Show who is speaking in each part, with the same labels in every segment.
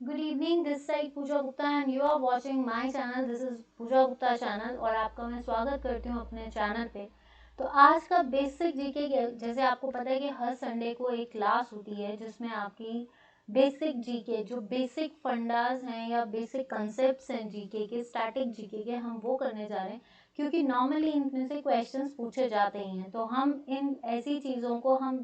Speaker 1: Good evening, this side Pooja Gupta and you are watching my channel. This is Pooja Gupta channel और आपका मैं स्वागत करती हूँ अपने चैनल पे। तो आज का बेसिक जीके, जैसे आपको पता है कि हर संडे को एक क्लास होती है जिसमें आपकी बेसिक जीके, जो बेसिक फंडास हैं या बेसिक कंसेप्ट्स हैं जीके के, स्टैटिक जीके के, हम वो करने जा रहे हैं क्योंकि नॉर्मली इनमें से क्वेश्चंस पूछे जाते ही हैं। तो हम इन ऐसी चीज़ों को हम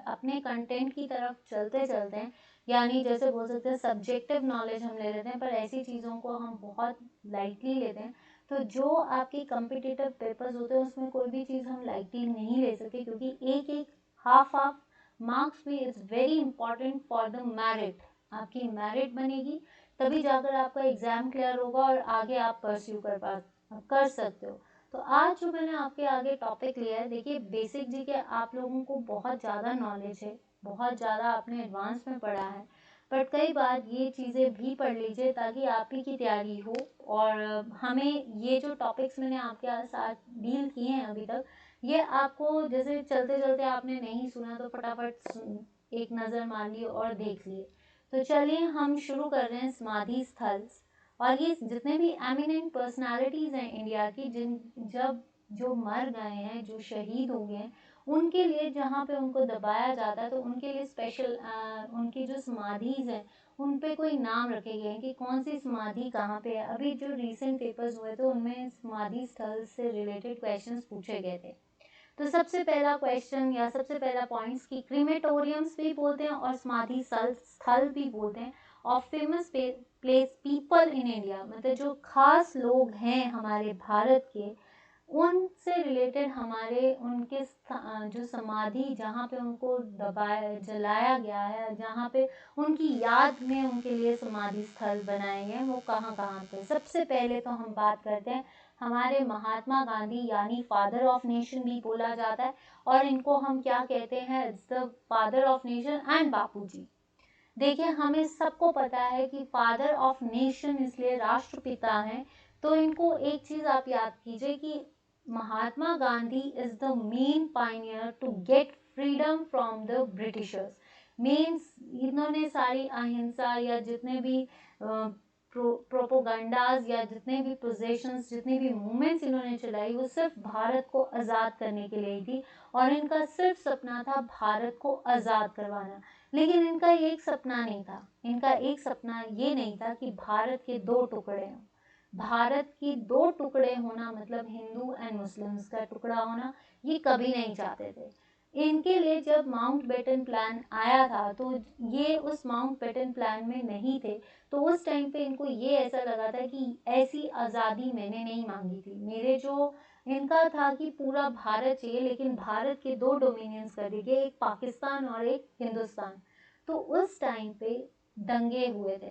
Speaker 1: अपने कंटेंट की तरफ चलते चलते हैं, यानी जैसे बोल सकते हैं सब्जेक्टिव नॉलेज हम ले लेते हैं, पर ऐसी चीज़ों को हम बहुत लाइटली लेते हैं। तो जो आपके कम्पिटिटिव पेपर्स होते हैं उसमें कोई भी चीज़ हम लाइटली नहीं ले सकते, क्योंकि एक एक हाफ हाफ मार्क्स भी is very important for the merit. आपकी मेरिट बनेगी तभी जाकर आपका एग्ज़ाम क्लियर होगा और आगे आप परस्यू कर सकते हो। तो आज जो मैंने आपके आगे टॉपिक लिया है, देखिए बेसिक जी के आप लोगों को बहुत ज़्यादा नॉलेज है, बहुत ज़्यादा आपने एडवांस में पढ़ा है, बट कई बार ये चीज़ें भी पढ़ लीजिए ताकि आप ही की तैयारी हो। और हमें ये जो टॉपिक्स मैंने आपके साथ डील किए हैं अभी तक, ये आपको जैसे चलते चलते आपने नहीं सुना तो फटाफट एक नज़र मार ली और देख लिए। तो चलिए हम शुरू कर रहे हैं समाधि स्थल। और ये जितने भी एमिनेंट पर्सनालिटीज़ हैं इंडिया की, जिन जब जो मर गए हैं, जो शहीद हो गए हैं, उनके लिए जहाँ पे उनको दबाया जाता है तो उनके लिए स्पेशल उनकी जो समाधिज हैं उन पे कोई नाम रखे गए हैं कि कौन सी समाधि कहाँ पे है। अभी जो रीसेंट पेपर्स हुए थे उनमें समाधि स्थल से रिलेटेड क्वेश्चंस पूछे गए थे। तो सबसे पहला क्वेश्चन या सबसे पहला पॉइंट्स की क्रीमेटोरियम्स भी बोलते हैं और समाधि स्थल भी बोलते हैं of famous place people in India, मतलब जो खास लोग हैं हमारे भारत के, उनसे रिलेटेड हमारे उनके जो समाधि जहाँ पे उनको दबाया जलाया गया है, जहाँ पे उनकी याद में उनके लिए समाधि स्थल बनाए गए हैं, वो कहाँ कहाँ पे। सबसे पहले तो हम बात करते हैं हमारे महात्मा गांधी, यानी फादर ऑफ नेशन भी बोला जाता है, और इनको हम क्या कहते हैं, it's the father of nation and Bapu ji. देखिए हमें सबको पता है कि फादर ऑफ नेशन इसलिए राष्ट्रपिता हैं। तो इनको एक चीज़ आप याद कीजिए कि Mahatma Gandhi is the main pioneer to get freedom from the Britishers. Means इन्होंने सारी अहिंसा या जितने भी प्रोपोगंडाज या जितने भी पोजेशंस, जितनी भी मूवमेंट्स इन्होंने चलाई, वो सिर्फ भारत को आज़ाद करने के लिए थी। और इनका सिर्फ सपना था भारत को आज़ाद करवाना। लेकिन इनका एक सपना नहीं था, इनका एक सपना ये नहीं था कि भारत के दो टुकड़े हों। भारत की दो टुकड़े होना मतलब हिंदू एंड मुस्लिम्स का टुकड़ा होना, ये कभी नहीं चाहते थे। इनके लिए जब माउंटबेटन प्लान आया था तो ये उस माउंटबेटन प्लान में नहीं थे। तो उस टाइम पे इनको ये ऐसा लगा था कि ऐसी आज़ादी मैंने नहीं मांगी थी, मेरे जो इनका था कि पूरा भारत चाहिए, लेकिन भारत के दो डोमिनियंस कर दिए, एक पाकिस्तान और एक हिंदुस्तान। तो उस टाइम पे दंगे हुए थे,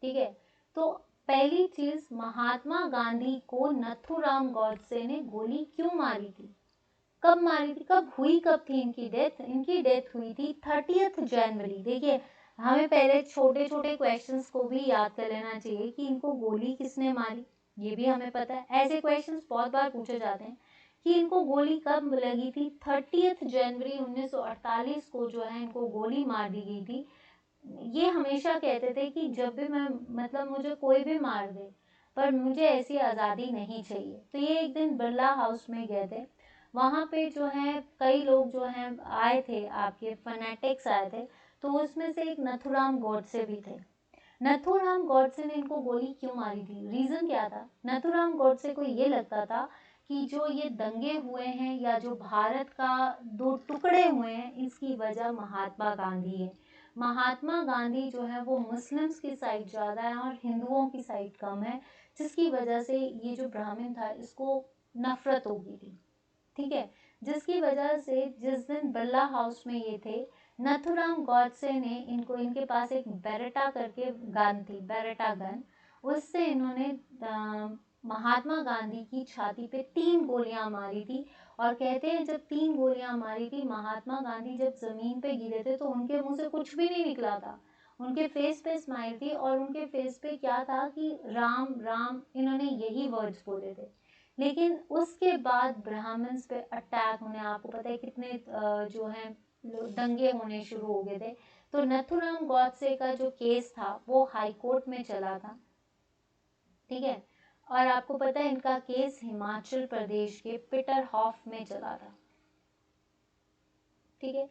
Speaker 1: ठीक है। तो पहली चीज, महात्मा गांधी को नथुराम गॉडसे ने गोली क्यों मारी थी, कब मारी थी, कब हुई, कब थी इनकी डेथ? इनकी डेथ हुई थी 30 जनवरी। देखिए हमें पहले छोटे छोटे क्वेश्चंस को भी याद कर लेना चाहिए कि इनको गोली किसने मारी, ये भी हमें पता है। ऐसे क्वेश्चंस बहुत बार पूछे जाते हैं कि इनको गोली कब लगी थी। 30 जनवरी 1948 को जो है इनको गोली मार दी गई थी। ये हमेशा कहते थे कि जब भी मैं, मतलब मुझे कोई भी मार दे, पर मुझे ऐसी आज़ादी नहीं चाहिए। तो ये एक दिन बिरला हाउस में गए थे, वहाँ पे जो है कई लोग जो हैं आए थे, आपके फनेटिक्स आए थे। तो उसमें से एक नथुराम गॉडसे भी थे। नथुराम गॉडसे ने इनको गोली क्यों मारी थी, रीज़न क्या था? नथुराम गॉडसे को ये लगता था कि जो ये दंगे हुए हैं या जो भारत का दो टुकड़े हुए हैं, इसकी वजह महात्मा गांधी है। महात्मा गांधी जो है वो मुस्लिम्स की साइड ज़्यादा है और हिंदुओं की साइड कम है, जिसकी वजह से ये जो ब्राह्मण था इसको नफरत हो गई थी, ठीक है। जिसकी वजह से जिस दिन बिरला हाउस में ये थे, नथुराम गॉडसे ने इनको, इनके पास एक बेरेटा करके गन थी, बेरेटा गन, उससे इन्होंने महात्मा गांधी की छाती पे 3 गोलियां मारी थी। और कहते हैं जब 3 गोलियां मारी थी, महात्मा गांधी जब जमीन पे गिरे थे तो उनके मुंह से कुछ भी नहीं निकला था, उनके फेस पे स्माइल थी, और उनके फेस पे क्या था कि राम राम, इन्होंने यही वर्ड्स बोले थे। लेकिन उसके बाद ब्राह्मण्स पे अटैक होने, आपको पता है कितने जो हैं दंगे होने शुरू हो गए थे। तो नथुराम गॉडसे का जो केस था वो हाई कोर्ट में चला था, ठीक है। और आपको पता है इनका केस हिमाचल प्रदेश के पीटरहॉफ में चला था, ठीक है।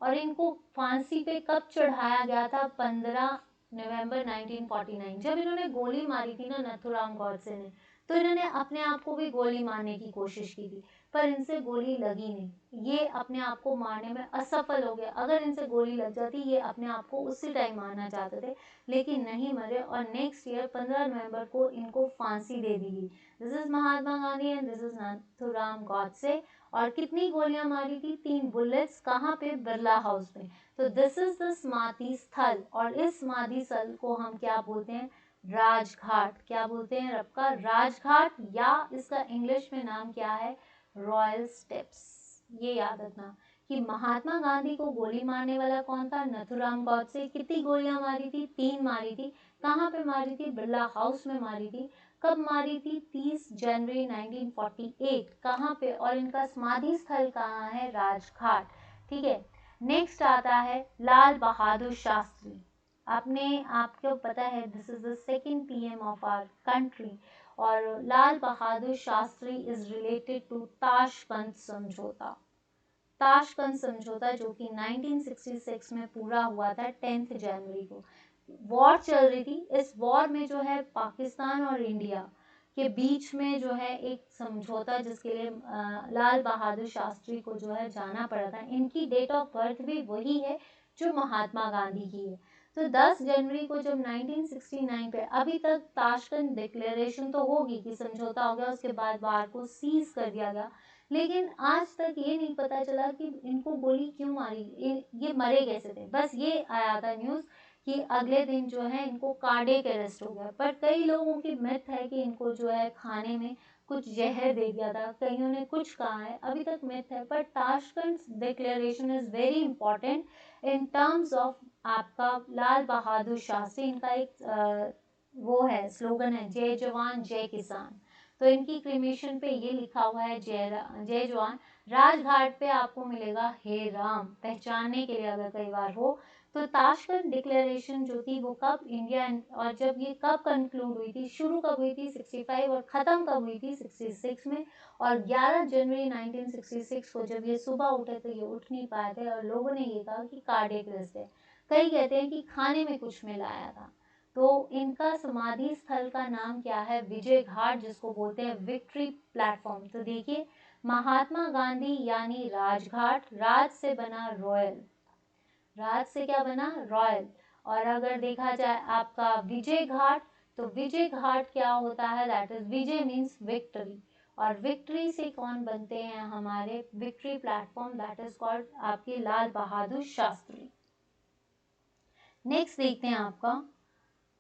Speaker 1: और इनको फांसी पे कब चढ़ाया गया था? 15 नवंबर 1949, जब इन्होंने गोली मारी थी ना नथुराम गॉडसे ने, तो इन्होंने अपने आप को भी गोली मारने की कोशिश की थी, पर इनसे गोली लगी नहीं। ये अपने आप को मारने में असफल हो गए। अगर इनसे गोली लग जाती ये अपने आप को उसी टाइम मारना चाहते थे, लेकिन नहीं मरे। और नेक्स्ट ईयर 15 नवंबर को इनको फांसी दे दी गई। This is Mahatma Gandhi and this is Nathuram Godse. और कितनी गोलियां मारी थी? 3 बुलेट्स। कहाँ पे? बिरला हाउस में। तो दिस इज द समाधि स्थल, और इस समाधि स्थल को हम क्या बोलते हैं? राजघाट। क्या बोलते हैं आपका? राजघाट, या इसका इंग्लिश में नाम क्या है? Royal steps. ये याद रखना कि महात्मा गांधी को गोली मारने वाला कौन था? नथुराम गॉडसे। कितनी गोलियां मारी थी? 3 मारी थी। कहाँ पे मारी थी? बिरला हाउस में मारी थी। कब मारी थी? 30 जनवरी 1948। कहाँ पे? और इनका समाधि स्थल कहाँ है? राजघाट, ठीक है। नेक्स्ट आता है लाल बहादुर शास्त्री। आपको पता है this is the second PM of our country. और Lal Bahadur Shastri is related to Tashkent समझौता। ताशकंद समझौता जो कि 1966 में पूरा हुआ था 10 जनवरी को। वॉर चल रही थी। इस वॉर में जो है पाकिस्तान और इंडिया के बीच में जो है एक समझौता, जिसके लिए लाल बहादुर शास्त्री को जो है जाना पड़ा था। इनकी डेट ऑफ बर्थ भी वही है जो महात्मा गांधी की है। तो 10 जनवरी को जब 1969 पे, अभी तक ताशकंद डिक्लेरेशन तो होगी कि समझौता हो गया, उसके बाद वार को सीज कर दिया गया, लेकिन आज तक ये नहीं पता चला कि इनको गोली क्यों मारी, ये मरे कैसे थे। बस ये आया था न्यूज़ कि अगले दिन जो है इनको कार्डियक अरेस्ट हो गया। पर कई लोगों की मिथ है कि इनको जो है खाने में कुछ जहर दे दिया था, कईयों ने कुछ कहा है, अभी तक मिथ है। पर Tashkent declaration is very important in terms of आपका लाल बहादुर शास्त्री। इनका एक वो है, स्लोगन है, जय जवान जय किसान। तो इनकी क्रिमेशन पे ये लिखा हुआ है जय जवान। राजघाट पे आपको मिलेगा हे राम, पहचानने के लिए अगर कई बार हो। तो ताशकंद डिक्लेरेशन जो थी वो कब इंडिया, और जब ये कब कंक्लूड हुई थी, शुरू कब हुई थी? 65, और ख़त्म कब हुई थी? 66 में। और 11 जनवरी 1966 को जब ये सुबह उठे तो ये उठ नहीं पाए थे, और लोगों ने ये कहा कि कार्डियक अरेस्ट है। कई कहते हैं कि खाने में कुछ मिलाया था। तो इनका समाधि स्थल का नाम क्या है? विजय घाट, जिसको बोलते हैं विक्ट्री प्लेटफॉर्म। तो देखिए, महात्मा गांधी यानी राजघाट, राज से बना रॉयल, राज से क्या बना? रॉयल। और अगर देखा जाए आपका विजय घाट, तो विजय घाट क्या होता है? That is Vijay means victory, और विक्ट्री से कौन बनते हैं? हमारे victory platform, that is called आपके लाल बहादुर शास्त्री। नेक्स्ट देखते हैं आपका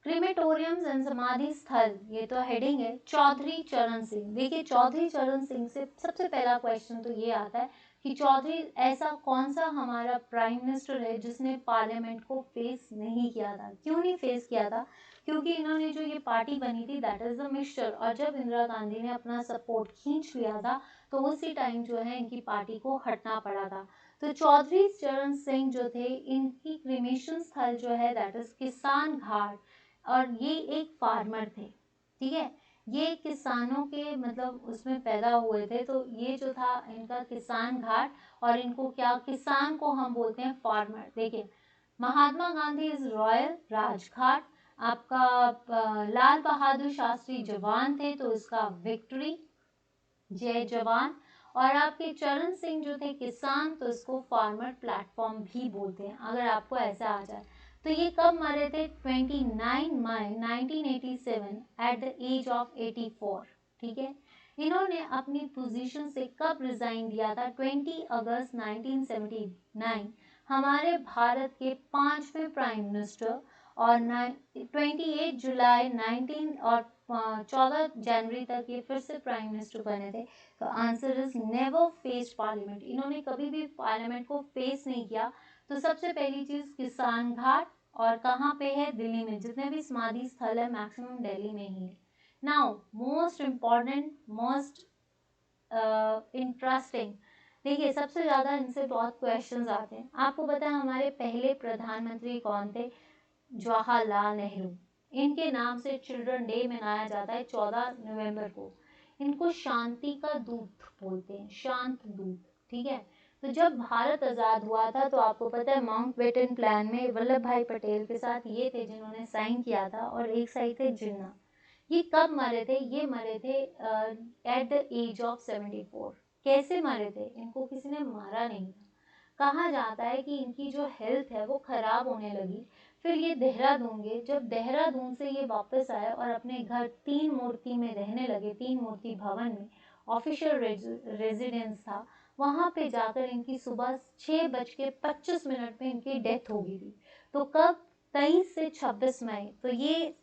Speaker 1: क्रिमेटोरियम्स एंड समाधि स्थल, ये तो हेडिंग है। चौधरी चरण सिंह। देखिए, चौधरी चरण सिंह से सबसे पहला क्वेश्चन तो ये आता है कि चौधरी ऐसा कौन सा हमारा प्राइम मिनिस्टर है जिसने पार्लियामेंट को फेस नहीं किया था? क्यों नहीं फेस किया था? क्योंकि इन्होंने जो ये पार्टी बनी थी दैट इज द मिक्सचर, और जब इंदिरा गांधी ने अपना सपोर्ट खींच लिया था तो उसी टाइम जो है इनकी पार्टी को हटना पड़ा था। तो चौधरी चरण सिंह जो थे, इनकी क्रिमेशन स्थल जो है दैट इज किसान घाट, और ये एक फार्मर थे, ठीक है। ये किसानों के मतलब उसमें पैदा हुए थे। तो ये जो था इनका किसान घाट, और इनको क्या, किसान को हम बोलते हैं फार्मर। देखिए, महात्मा गांधी इज रॉयल, राजघाट। आपका लाल बहादुर शास्त्री जवान थे, तो इसका विक्ट्री, जय जवान। और आपके चरण सिंह जो थे किसान, तो इसको फार्मर प्लेटफॉर्म भी बोलते हैं, अगर आपको ऐसा आ जाए। तो ये कब मरे थे? 29 मई 1987 एट द एज ऑफ 84, ठीक है। इन्होंने अपनी पोजीशन से कब रिजाइन दिया था? 20 अगस्त 1979, हमारे भारत के 5वें प्राइम मिनिस्टर। और 28 जुलाई 19 और 14 जनवरी तक ये फिर से प्राइम मिनिस्टर बने थे। तो answer is never faced parliament. इन्होंने कभी भी पार्लियामेंट को फेस नहीं किया। तो सबसे पहली चीज किसान घाट, और कहाँ पे है? दिल्ली में। जितने भी समाधि स्थल है मैक्सिमम दिल्ली में ही है। Now most important, most interesting, देखिए सबसे ज़्यादा इनसे बहुत क्वेश्चंस आते हैं। आपको पता है हमारे पहले प्रधानमंत्री कौन थे? जवाहरलाल नेहरू। इनके नाम से चिल्ड्रन डे मनाया जाता है 14 नवंबर को। इनको शांति का दूत बोलते हैं, शांत दूत, ठीक है। तो जब भारत आज़ाद हुआ था तो आपको पता है माउंटबेटन प्लान में वल्लभ भाई पटेल के साथ ये थे जिन्होंने साइन किया था, और एक साइड थे जिन्ना। ये कब मरे थे? ये मरे थे एट द एज ऑफ 74। कैसे मरे थे? इनको किसी ने मारा नहीं था। कहा जाता है कि इनकी जो हेल्थ है वो खराब होने लगी। फिर ये देहरादून गए। जब देहरादून से ये वापस आए और अपने घर 3 मूर्ति में रहने लगे, 3 मूर्ति भवन में ऑफिशियल रेजिडेंस था, वहाँ पे जाकर इनकी सुबह 6:25 में इनकी डेथ हो गई थी। तो कब? 23 से 26 मई। तो ये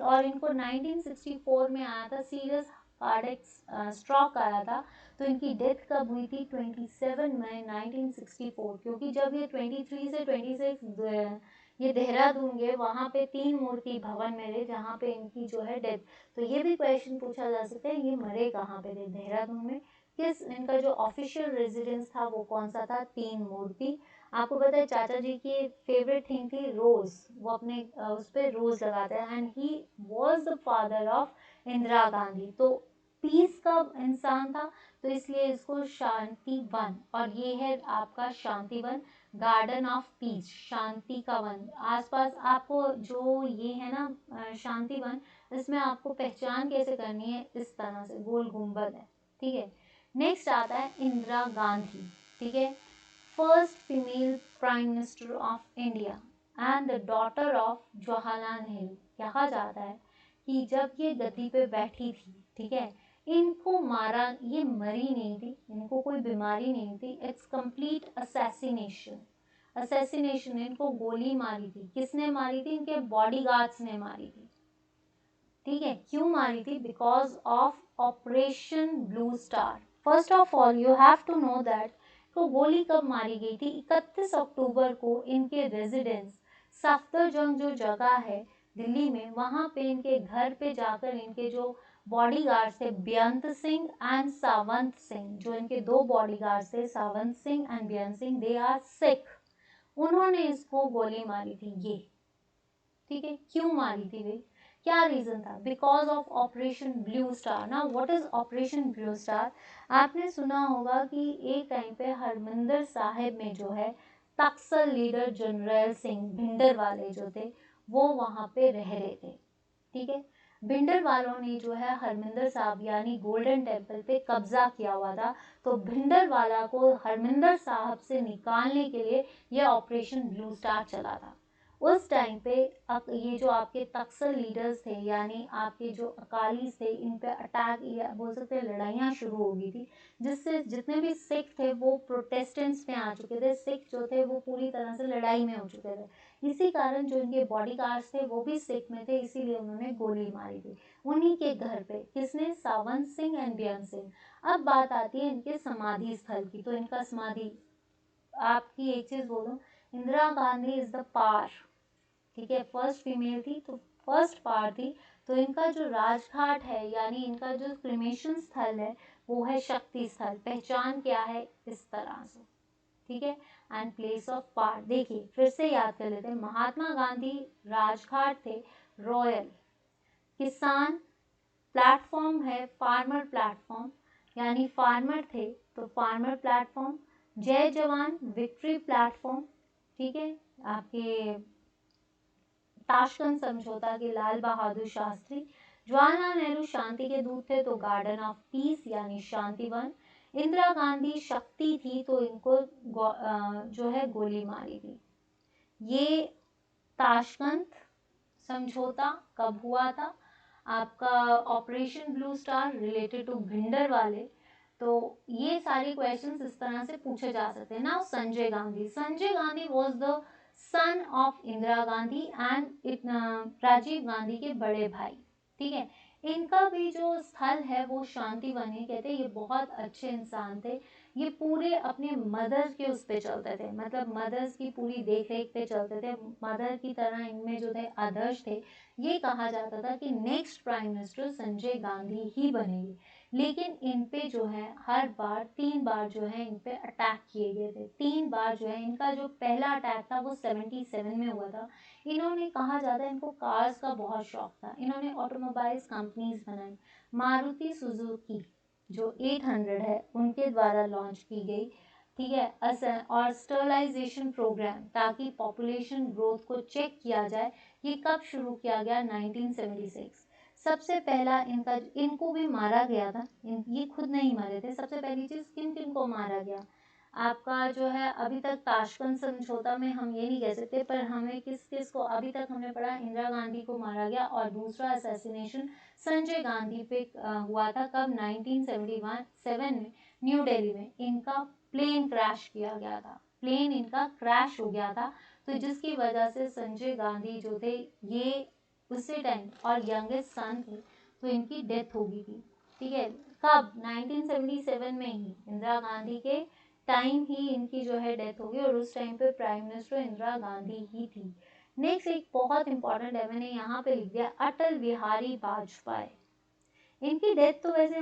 Speaker 1: और इनको 1964 में आया था सीरियस कार्डियक स्ट्रोक आया था। तो इनकी डेथ कब हुई थी? 27 मई 1964। क्योंकि जब ये 23 से 26 ये देहरादून गए, वहाँ पे 3 मूर्ति भवन में रहे जहाँ पे इनकी जो है डेथ। तो ये भी क्वेश्चन पूछा जा सकता है, ये मरे कहाँ पे थे? देहरादून में। किस इनका जो ऑफिशियल रेजिडेंस था वो कौन सा था? 3 मूर्ति। आपको पता है चाचा जी की फेवरेट थिंग थी रोज, वो अपने उस पर रोज लगाते हैं। And he was the father of Indira Gandhi. तो पीस का इंसान था, तो इसलिए इसको शांति वन, और ये है आपका शांति वन, गार्डन ऑफ पीस, शांति का वन। आसपास आपको जो ये है ना शांति वन, इसमें आपको पहचान कैसे करनी है? इस तरह से गोल गुंबद है, ठीक है। नेक्स्ट आता है इंदिरा गांधी, ठीक है। First female prime minister of India and the daughter of Jawaharlal Nehru. कहा जाता है कि जब ये गद्दी पे बैठी थी, ठीक है, इनको मारा, ये मरी नहीं थी, इनको कोई बीमारी नहीं थी। It's complete assassination. असैसिनेशन, इनको गोली मारी थी। किसने मारी थी? इनके बॉडीगार्ड्स ने मारी थी, ठीक है। क्यों मारी थी? Because of operation blue star. First of all you have to know that तो गोली कब मारी गई थी? 31 अक्टूबर को इनके रेजिडेंस सफदरजंग जो जगह है दिल्ली में, वहां पे इनके घर पे जाकर इनके जो बॉडीगार्ड्स थे बेअंत सिंह एंड सावंत सिंह, जो इनके 2 बॉडीगार्ड्स थे Satwant Singh and Beant Singh, they are Sikh, उन्होंने इसको गोली मारी थी ये, ठीक है। क्यों मारी थी वे? क्या रीजन था? Because of operation blue Star. ना what is Operation blue Star? आपने सुना होगा कि एक टाइम पे हरमिंदर साहिब में जो है तक्सल लीडर जनरल सिंह भिंडर वाले जो थे वो वहां पे रह रहे थे, ठीक है। भिंडर वालों ने जो है हरमिंदर साहब यानी गोल्डन टेम्पल पे कब्जा किया हुआ था। तो भिंडर वाला को हरमिंदर साहब से निकालने के लिए यह ऑपरेशन ब्लू स्टार चला था। उस टाइम पे ये जो आपके तक्सल लीडर्स थे यानी आपके जो अकालीस थे, इन पे अटैक या बोल सकते हैं लड़ाइयाँ शुरू हो गई थी, जिससे जितने भी सिख थे वो प्रोटेस्टेंट्स में आ चुके थे। सिख जो थे वो पूरी तरह से लड़ाई में हो चुके थे। इसी कारण जो इनके बॉडीगार्ड्स थे वो भी सिख में थे, इसीलिए उन्होंने गोली मारी थी उन्हीं के घर पे। किसने? सावंत सिंह एंड बेअंत सिंह। अब बात आती है इनके समाधि स्थल की। तो इनका समाधि, आपकी एक चीज बोलूं, इंदिरा गांधी इज द पार, ठीक है। फर्स्ट फीमेल थी तो फर्स्ट पार थी। तो इनका जो राजघाट है यानी इनका जो क्रिमेशन स्थल है वो है शक्ति स्थल। पहचान क्या है? इस तरह से, ठीक है। एंड प्लेस ऑफ पार, देखिए फिर से याद कर लेते हैं। महात्मा गांधी राजघाट थे, रॉयल किसान प्लेटफॉर्म है, फार्मर प्लेटफॉर्म यानी फार्मर थे तो फार्मर प्लेटफॉर्म। जय जवान विक्ट्री प्लेटफॉर्म, ठीक है। आपके ताशकंद समझौता के लाल बहादुर शास्त्री। जवाहरलाल नेहरू शांति के दूत थे तो गार्डन ऑफ पीस यानी शांति वन। इंदिरा गांधी शक्ति थी तो इनको जो है गोली मारी थी। ये ताशकंद समझौता कब हुआ था? आपका operation blue star related to Bhindranwale. तो ये सारे क्वेश्चंस इस तरह से पूछे जा सकते हैं। Now Sanjay Gandhi. Sanjay Gandhi was the son of Indira Gandhi and Rajiv Gandhi के बड़े भाई, ठीक है। इनका भी जो स्थल है वो शांति वन ही कहते हैं। ये बहुत अच्छे इंसान थे। ये पूरे अपने मदर के उस पे चलते थे, मतलब मदर्स की पूरी देख रेख पे चलते थे, मदर की तरह इनमें जो थे आदर्श थे। ये कहा जाता था कि next prime minister Sanjay Gandhi ही बनेंगे। लेकिन इन पे जो है हर बार 3 बार जो है इन पे अटैक किए गए थे। 3 बार जो है, इनका जो पहला अटैक था वो 77 में हुआ था। इन्होंने, कहा जाता है इनको कार्स का बहुत शौक था। इन्होंने ऑटोमोबाइल्स कंपनीज बनाई। मारुति सुजुकी जो 800 है उनके द्वारा लॉन्च की गई, ठीक है। और स्टरलाइजेशन प्रोग्राम, ताकि पॉपुलेशन ग्रोथ को चेक किया जाए, ये कब शुरू किया गया? 1976। सबसे पहला इनको भी मारा गया था। ये खुद नहीं मरे थे। सबसे पहली चीज किन किन को मारा गया? आपका जो है अभी तक ताशकंद समझौता में हम ये नहीं कह सकते, पर हमें किस किस को अभी तक हमने पढ़ा, इंदिरा गांधी को मारा गया। और दूसरा असैसिनेशन संजय गांधी पे हुआ था कब? 1977 में न्यू दिल्ली में इनका प्लेन क्रैश किया गया था। प्लेन इनका क्रैश हो गया था, तो जिसकी वजह से संजय गांधी जो थे ये उसी टाइम, और यंगेस्ट सन थे, तो इनकी डेथ हो गई थी, ठीक है। कब? 1977 में ही, इंदिरा गांधी के टाइम ही इनकी जो है डेथ हो गई, और उस टाइम पे प्राइम मिनिस्टर इंदिरा गांधी ही थी। नेक्स्ट एक बहुत इंपॉर्टेंट है, मैंने यहाँ पे लिख दिया, अटल बिहारी वाजपेयी। इनकी डेथ तो वैसे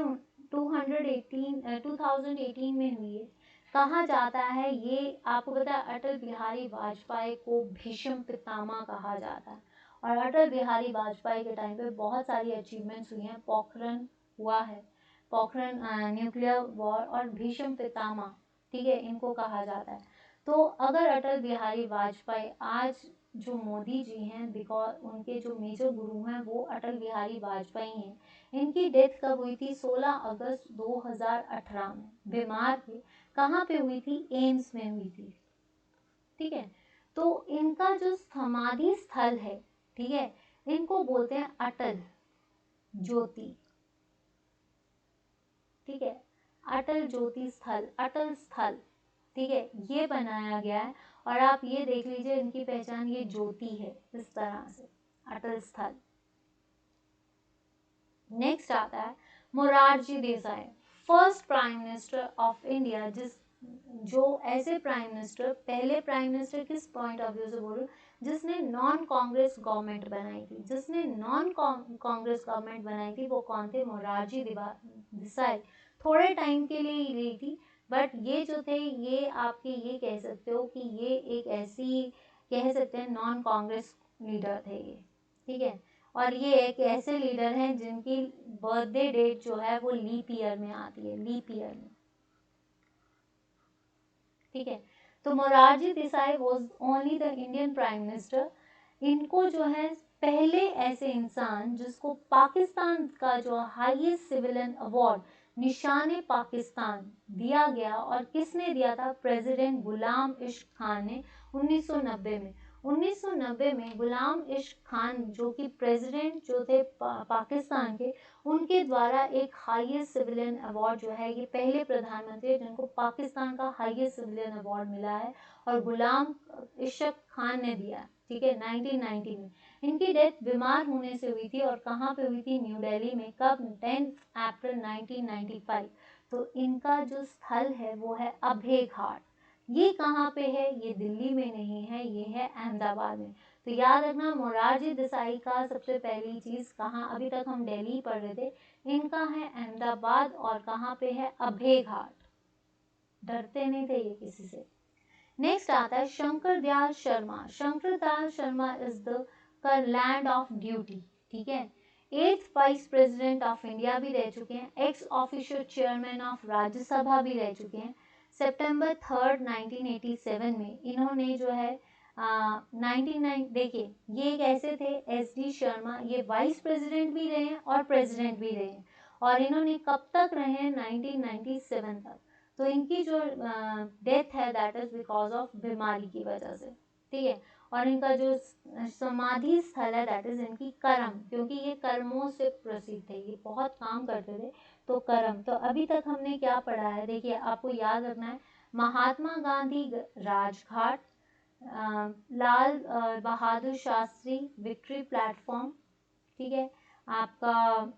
Speaker 1: 2018 में हुई है। कहा जाता है, ये आपको पता है, अटल बिहारी वाजपेयी को भीष्म पितामह कहा जाता है। और अटल बिहारी वाजपेयी के टाइम पे बहुत सारी अचीवमेंट्स हुई हैं। पोखरण हुआ है, पोखरण न्यूक्लियर वॉर, और भीष्म पितामह, ठीक है, इनको कहा जाता है। तो अगर अटल बिहारी वाजपेयी, आज जो मोदी जी हैं, बिकॉज उनके जो मेजर गुरु हैं वो अटल बिहारी वाजपेयी हैं। इनकी डेथ कब हुई थी? 16 अगस्त 2018 में। बीमार थे। कहाँ पे हुई थी? एम्स में हुई थी, ठीक है। तो इनका जो समाधि स्थल है, ठीक है, इनको बोलते हैं अटल ज्योति, ठीक है, अटल ज्योति स्थल, अटल स्थल, ठीक है, ये बनाया गया है। और आप ये देख लीजिए, इनकी पहचान ये ज्योति है, इस तरह से, अटल स्थल। नेक्स्ट आता है Morarji Desai, first prime minister of India, जो ऐसे प्राइम मिनिस्टर, पहले प्राइम मिनिस्टर किस पॉइंट ऑफ व्यू से बोल रही हूँ, जिसने नॉन कांग्रेस गवर्नमेंट बनाई थी। जिसने नॉन कांग्रेस गवर्नमेंट बनाई थी वो कौन थे? मोरारजी देसाई। थोड़े टाइम के लिए ही रही थी, बट ये जो थे, ये आपके ये कह सकते हो कि ये एक ऐसी, कह सकते हैं, नॉन कांग्रेस लीडर थे ये, ठीक है। और ये एक ऐसे लीडर हैं जिनकी बर्थडे डेट जो है वो लीप ईयर में आती है, लीप ईयर में, ठीक है। तो Morarji Desai was only the Indian prime minister. इनको जो है पहले ऐसे इंसान जिसको पाकिस्तान का जो हाईएस्ट सिविलियन अवार्ड निशाने पाकिस्तान दिया गया, और किसने दिया था? प्रेसिडेंट गुलाम इश्क खान ने 1990 में। 1990 में गुलाम इश्क खान जो कि प्रेसिडेंट जो थे पाकिस्तान के, उनके द्वारा एक हाईएस्ट सिविलियन अवार्ड जो है, ये पहले प्रधानमंत्री जिनको पाकिस्तान का हाईएस्ट सिविलियन अवार्ड मिला है, और गुलाम इश्क खान ने दिया, ठीक है, 1990 में। इनकी डेथ बीमार होने से हुई थी, और कहाँ पे हुई थी? न्यू दिल्ली में। कब? 10 अप्रैल 1995। तो इनका जो स्थल है वो है अभय घाट। ये कहाँ पे है? ये दिल्ली में नहीं है, ये है अहमदाबाद में। तो याद रखना, मोरारजी देसाई का सबसे पहली चीज कहाँ, अभी तक हम दिल्ली पढ़ रहे थे, इनका है अहमदाबाद, और कहाँ पे है? अभय घाट। डरते नहीं थे ये किसी से। नेक्स्ट आता है Shankar Dayal Sharma. Shankar Dayal Sharma is the land of duty, ठीक है। 8th vice president of India भी रह चुके हैं। X official chairman of Rajya Sabha भी रह चुके हैं। सितंबर 3, 1987 में इन्होंने जो है 99, देखिए ये एक ऐसे थे, एस डी शर्मा, ये वाइस प्रेसिडेंट भी रहे हैं और प्रेसिडेंट भी रहे हैं। और इन्होंने कब तक रहे हैं? 1997 तक। तो इनकी जो डेथ है दैट इज बिकॉज ऑफ बीमारी की वजह से, ठीक है। और इनका जो समाधि स्थल है दैट इज इनकी करम, क्योंकि ये कर्मों से प्रसिद्ध थे, ये बहुत काम करते थे, तो करम। तो अभी तक हमने क्या पढ़ा है? देखिए, आपको याद रखना है, महात्मा गांधी राजघाट, लाल बहादुर शास्त्री विक्ट्री प्लेटफॉर्म, ठीक है, आपका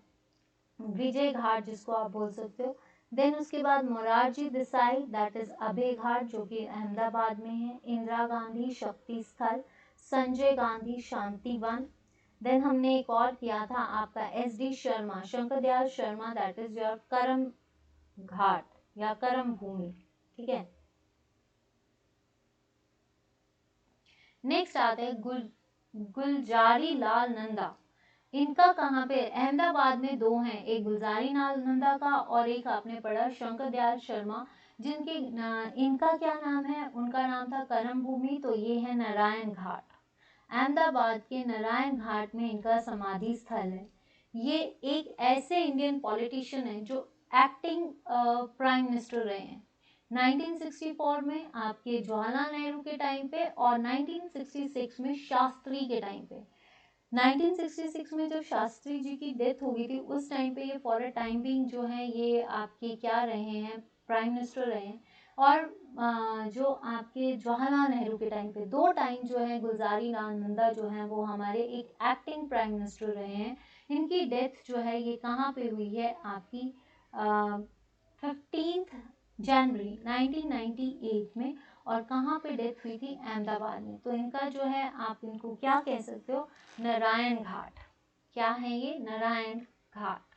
Speaker 1: विजय घाट जिसको आप बोल सकते हो, देन उसके बाद मोरारजी देसाई दैट इज अभय घाट जो कि अहमदाबाद में है, इंदिरा गांधी शक्ति स्थल, संजय गांधी शांति वन। देन हमने एक और किया था आपका SD Sharma, Shankar Dayal Sharma that is your करम घाट या करम भूमि, ठीक है। नेक्स्ट आते हैं गुलजारी लाल नंदा। इनका कहाँ पे, अहमदाबाद में दो हैं, एक गुलजारी लाल नंदा का और एक आपने पढ़ा शंकर दयाल शर्मा, जिनके इनका क्या नाम है, उनका नाम था करम भूमि। तो ये है नारायण घाट, अहमदाबाद के नारायण घाट में इनका समाधि स्थल है। ये एक ऐसे इंडियन पॉलिटिशियन है जो एक्टिंग प्राइम मिनिस्टर रहे हैं 1964 में आपके जवाहरलाल नेहरू के टाइम पे और 1966 में शास्त्री के टाइम पे। 1966 में जब शास्त्री जी की डेथ हो गई थी उस टाइम पे ये फॉर अ टाइम बिंग जो है ये आपके क्या रहे हैं, प्राइम मिनिस्टर रहे हैं। और जो आपके जवाहरलाल नेहरू के टाइम पे दो टाइम जो है गुलजारी लाल नंदा जो है वो हमारे एक एक्टिंग प्राइम मिनिस्टर रहे हैं। इनकी डेथ जो है ये कहाँ पे हुई है आपकी 15 जनवरी 1998 में, और कहाँ पे डेथ हुई थी, अहमदाबाद में। तो इनका जो है आप इनको क्या कह सकते हो, नारायण घाट। क्या है ये, नारायण घाट,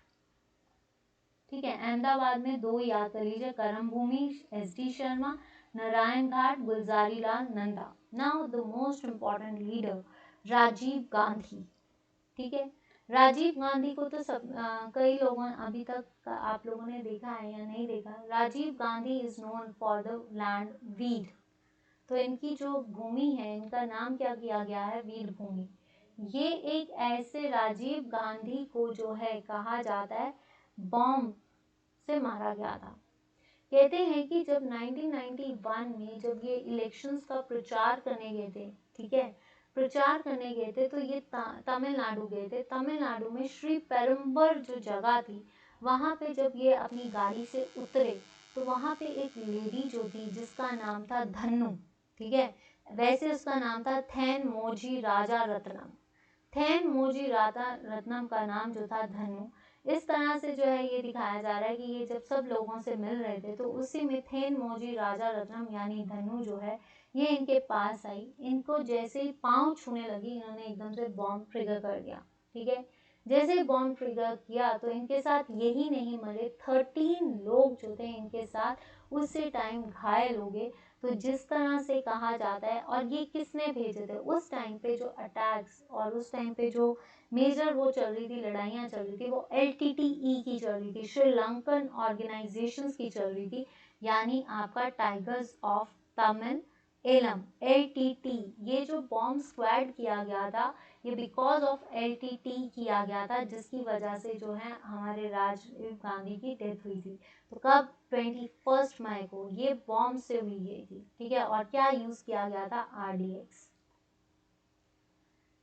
Speaker 1: ठीक है। अहमदाबाद में दो याद कर लीजिए, Karam Bhoomi SD Sharma, Narayan Ghat Gulzari Lal Nanda. Now the most important leader Rajiv Gandhi, ठीक है। राजीव गांधी को तो सब कई लोगों अभी तक आप लोगों ने देखा है या नहीं देखा। Rajiv Gandhi is known for the land वीर। तो इनकी जो भूमि है इनका नाम क्या किया गया है, वीर भूमि। ये एक ऐसे राजीव गांधी को जो है कहा जाता है बॉम्ब से मारा गया था। कहते हैं कि जब 1991 में जब ये इलेक्शंस का प्रचार करने गए थे, ठीक है, प्रचार करने गए थे, तो ये तमिलनाडु गए थे। तमिलनाडु में श्री पेरुम्बर जो जगह थी वहाँ पे जब ये अपनी गाड़ी से उतरे तो वहाँ पे एक लेडी जो थी जिसका नाम था धन्नु, ठीक है, वैसे उसका नाम था थैन मोजी राजा रत्नम। थैन मोजी राजा रत्नम का नाम जो था धन्नु। इस तरह से जो है ये दिखाया जा रहा है कि ये जब सब लोगों से मिल रहे थे तो उसी में थेन मोजी राजा रत्नम यानी धनु जो है ये इनके पास आई। इनको जैसे ही पाँव छूने लगी इन्होंने एकदम से बॉम्ब ट्रिगर कर दिया, ठीक है। जैसे ही बॉम्ब ट्रिगर किया तो इनके साथ यही नहीं मरे, 13 लोग जो थे इनके साथ उसी टाइम घायल हो गए। तो जिस तरह से कहा जाता है, और ये किसने भेजे थे उस टाइम पे जो अटैक्स और उस टाइम पे जो मेजर वो चल रही थी, लड़ाइयाँ चल रही थी, वो LTTE की चल रही थी, श्रीलंकन ऑर्गेनाइजेशंस की चल रही थी, यानी आपका tigers of Tamil Eelam LTT। ये जो बॉम्ब स्क्वाड किया गया था ये बिकॉज ऑफ LTT किया गया था, जिसकी वजह से जो है हमारे राजीव गांधी की डेथ हुई थी। तो कब, 21 मई को ये बॉम्ब से हुई गई थी, ठीक है। और क्या यूज किया गया था, RDX।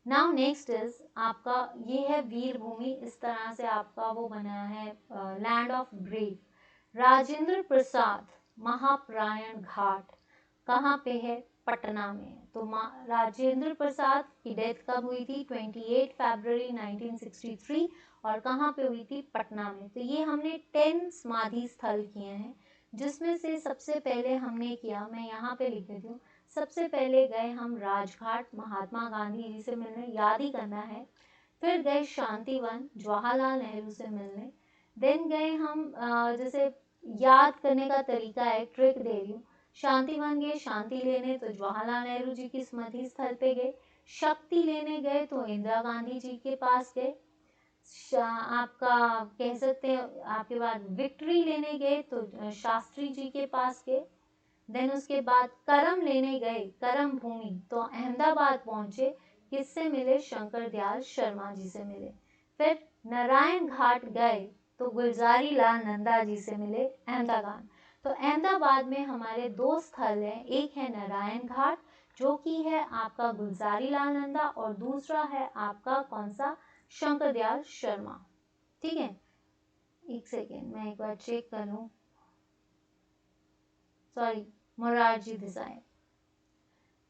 Speaker 1: नाउ नेक्स्ट इज आपका ये है वीर भूमि। इस तरह से आपका वो बना है land of brave. Rajendra Prasad महाप्रायण घाट कहाँ पे है, पटना में। तो राजेंद्र प्रसाद की डेथ कब हुई थी, 28 फरवरी 1963, और कहाँ पे हुई थी, पटना में। तो ये हमने 10 समाधि स्थल किए हैं, जिसमें से सबसे पहले हमने किया, मैं यहाँ पे लिख देती हूँ, सबसे पहले गए हम राजघाट महात्मा गांधी जी से मिलने, याद ही करना है। फिर गए शांतिवन जवाहरलाल नेहरू से मिलने। देन गए हम जैसे याद करने का तरीका है, ट्रिक दे रही हूँ। शांतिवन गए शांति लेने तो जवाहरलाल नेहरू जी की स्मृति स्थल पे गए। शक्ति लेने गए तो इंदिरा गांधी जी के पास गए। आपका कह सकते हैं आपके बाद विक्ट्री लेने गए तो शास्त्री जी के पास गए। देन उसके बाद करम लेने गए, करम भूमि, तो अहमदाबाद पहुंचे, किससे मिले, शंकर दयाल शर्मा जी से मिले। फिर नारायण घाट गए तो गुलजारी लाल नंदा जी से मिले, अहमदाबाद। तो अहमदाबाद में हमारे दो स्थल हैं, एक है नारायण घाट जो कि है आपका गुलजारी लाल नंदा, और दूसरा है आपका कौन सा, शंकर दयाल शर्मा, ठीक है। एक सेकेंड मैं एक बार चेक कर लूँ, सॉरी, मोरारजी देसाई।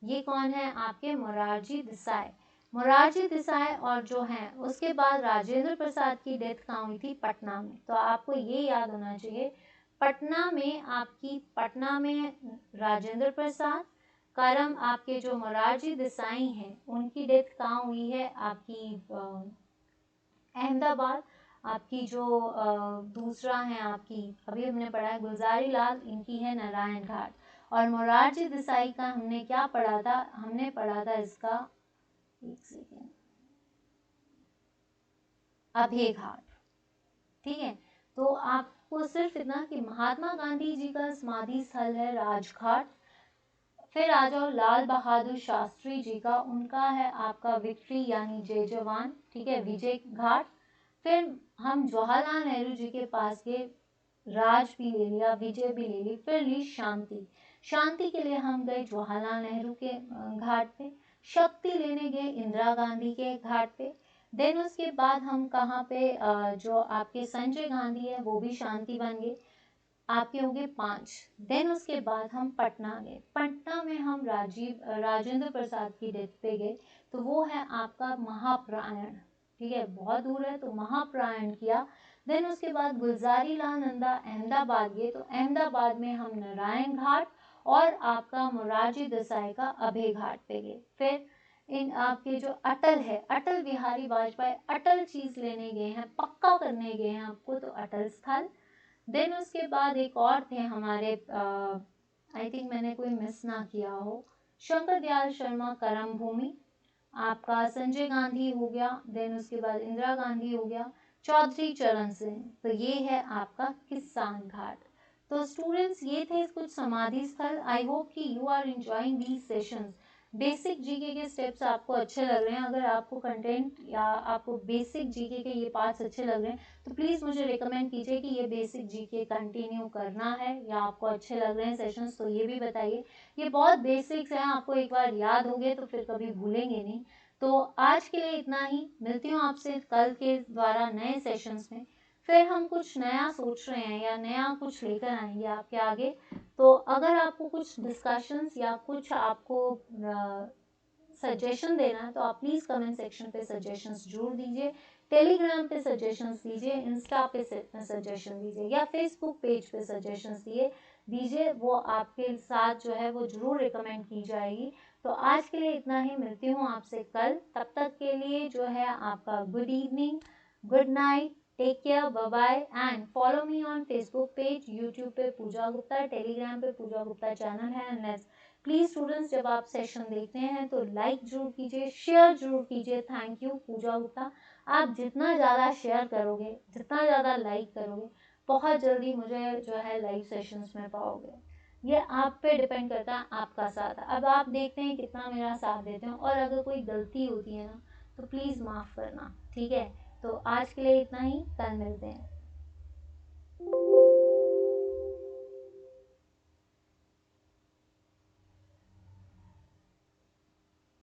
Speaker 1: ये कौन है आपके, मोरारजी देसाई। मोरारजी देसाई और जो हैं उसके बाद राजेंद्र प्रसाद की डेथ कहाँ हुई थी, पटना में। तो आपको ये याद होना चाहिए पटना में राजेंद्र प्रसाद। करम आपके जो मोरारजी देसाई हैं उनकी डेथ कहाँ हुई है, आपकी अहमदाबाद। आपकी जो दूसरा है, आपकी अभी हमने पढ़ा है गुलजारी लाल, इनकी है नारायण घाट। और मोरारजी देसाई का हमने क्या पढ़ा था, हमने पढ़ा था इसका, एक सेकेंड, अभय घाट। ठीक है, तो आपको सिर्फ इतना कि महात्मा गांधी जी का समाधि स्थल है राजघाट। फिर आ जाओ लाल बहादुर शास्त्री जी का, उनका है आपका विक्ट्री यानी जय जवान, ठीक है, विजय घाट। फिर हम जवाहरलाल नेहरू जी के पास गए, राज भी ले लिया, विजय भी ले ली, फिर ली शांति। शांति के लिए हम गए जवाहरलाल नेहरू के घाट पे। शक्ति लेने गए इंदिरा गांधी के घाट पे। देन उसके बाद हम कहाँ पे, जो आपके संजय गांधी है वो भी शांति बन गए, आपके हो गए 5। देन उसके बाद हम पटना गए। पटना में हम राजेंद्र प्रसाद की डेथ पे गए, तो वो है आपका महाप्राण। ठीक है, बहुत दूर है, तो महाप्राण किया। देन उसके बाद गुलजारी लाल नंदा अहमदाबाद गए, तो अहमदाबाद में हम नारायण घाट और आपका मोरारजी देसाई का अभय घाट पे गए। फिर इन आपके जो अटल है, अटल बिहारी वाजपेयी, अटल चीज लेने गए हैं, पक्का करने गए हैं आपको, तो अटल स्थल। देन उसके बाद एक और थे हमारे, आई थिंक मैंने कोई मिस ना किया हो, शंकर दयाल शर्मा करम भूमि, आपका संजय गांधी हो गया। देन उसके बाद इंदिरा गांधी हो गया, चौधरी चरण सिंह, तो ये है आपका किसान घाट। तो स्टूडेंट्स ये थे कुछ समाधि स्थल। आई होप कि you are enjoying these sessions. Basic GK के स्टेप्स आपको अच्छे लग रहे हैं, अगर आपको कंटेंट या आपको बेसिक जीके के ये पार्ट्स अच्छे लग रहे हैं तो प्लीज़ मुझे रिकमेंड कीजिए कि ये बेसिक जीके कंटिन्यू करना है, या आपको अच्छे लग रहे हैं सेशंस तो ये भी बताइए। ये बहुत बेसिक्स हैं, आपको एक बार याद हो गए तो फिर कभी भूलेंगे नहीं। तो आज के लिए इतना ही, मिलती हूँ आपसे कल के द्वारा नए सेशंस में। फिर हम कुछ नया सोच रहे हैं या नया कुछ लेकर आएंगे आपके आगे। तो अगर आपको कुछ डिस्कशंस या कुछ आपको सजेशन देना है तो आप प्लीज़ कमेंट सेक्शन पे सजेशंस जरूर दीजिए, टेलीग्राम पे सजेशंस दीजिए, इंस्टा पे सजेशन दीजिए, या फेसबुक पेज पे सजेशंस दीजिए, वो आपके साथ जो है वो जरूर रिकमेंड की जाएगी। तो आज के लिए इतना ही, मिलती हूँ आपसे कल, तब तक के लिए जो है आपका good evening, good night, take care, bye bye, and follow me on Facebook page, YouTube पे पूजा गुप्ता, टेलीग्राम पे पूजा गुप्ता चैनल है। एंड प्लीज स्टूडेंट्स, जब आप सेशन देखते हैं तो लाइक जरूर कीजिए, शेयर जरूर कीजिए। थैंक यू पूजा गुप्ता। आप जितना ज़्यादा शेयर करोगे, जितना ज़्यादा लाइक करोगे, बहुत जल्दी मुझे जो है लाइव सेशंस में पाओगे। ये आप पे डिपेंड करता है, आपका साथ। अब आप देखते हैं कितना मेरा साथ देते हैं, और अगर कोई गलती होती है ना तो प्लीज़ माफ़ करना, ठीक है। तो आज के लिए इतना ही, कल मिलते हैं।